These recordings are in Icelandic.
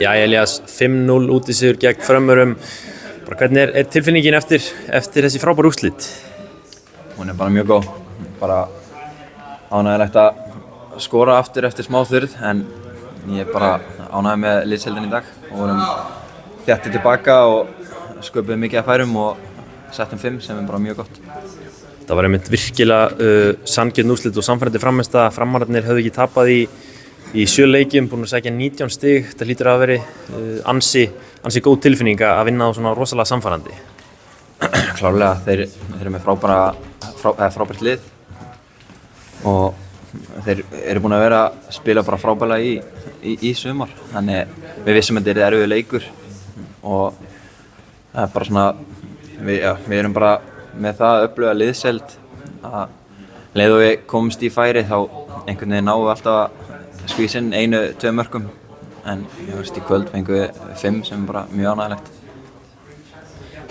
Já, Elías, 5-0 útisigur gegn Frömmurum. Hvernig er tilfinningin eftir þessi frábæru úrslit? Hún er bara mjög góð. Bara ánægilegt að skora aftur eftir smá þurrð, en ég er bara ánægður með liðsheildina í dag og vorum þéttir tilbaka og sköpuðum mikið af færum og settum 5 sem er bara mjög gott. Það var einmitt virkilega sanngjörn úrslit og samfærandi frammistaða. Framararnir höfðu ekki tapað í 7 leikjum, búin að sækja 19 stig. Þetta hlýtur að vera ansi góð tilfinning að vinna á svona rosalega samfærandi. Klárlega, þeir eru með frábært lið og þeir eru búin að vera að spila bara frábærlega í sumar. Þannig við vissum að þetta er erfiður leikur og það er bara svona, við erum bara með það að öfluga liðsheild að leið og við komumst í færi þá einhvern veginn náum við alltaf að skvísa inn 1-2 mörkum, en í kvöld fengum við 5 sem er bara mjög ánægilegt.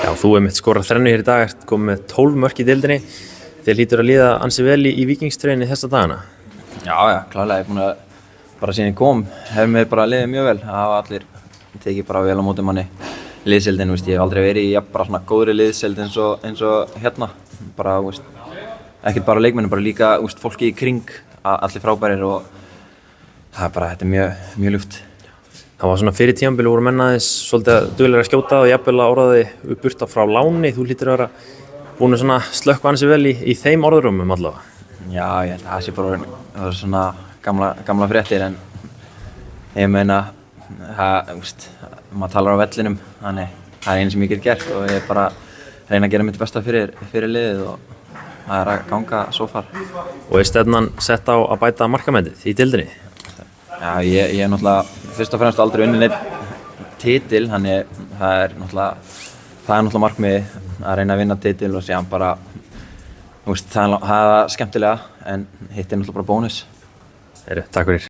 Já, þú einmitt skorað 3 hér í dag, ert komið með 12 mörk í deildinni. Þér hlýtur að líða ansi vel í Víkingstreyjunni þessa dagana. Já, klárlega, ég er búin að bara síðan ég kom, hefur mér bara liðið mjög vel. Það hafa allir tekið bara vel á móti manni. Liðsheildin, ég hef aldrei verið í bara svona góðri liðsheild eins og hérna. Bara, ekkert bara leikmenn, bara líka fólki í kring, allir frábærir og það er bara, þetta er mjög ljúft. Það var svona fyrir tímabili voru menn aðeins svolítið duglegir að skjóta og jafnvel að orðaði burta frá láni. Þú hlýtur að vera búin að svona slökkva ansi vel í þeim orðrúmum allavega. Já, ég held að það sé bara svona gamla fréttir, en ég meina, maður talar á vellinum, þannig það er einu sem ég get gert og ég er bara að reyna að gera mitt besta fyrir liðið og það er að ganga svo far. Og er stefnan sett á að bæta markametið í deildinni? Já, ég er náttúrulega fyrst og fremst aldrei unnið neinn titil, þannig það er náttúrulega markmiðið að reyna að vinna titil og síðan bara, það er skemmtilega, en hitt er náttúrulega bara bónus. Takk fyrir.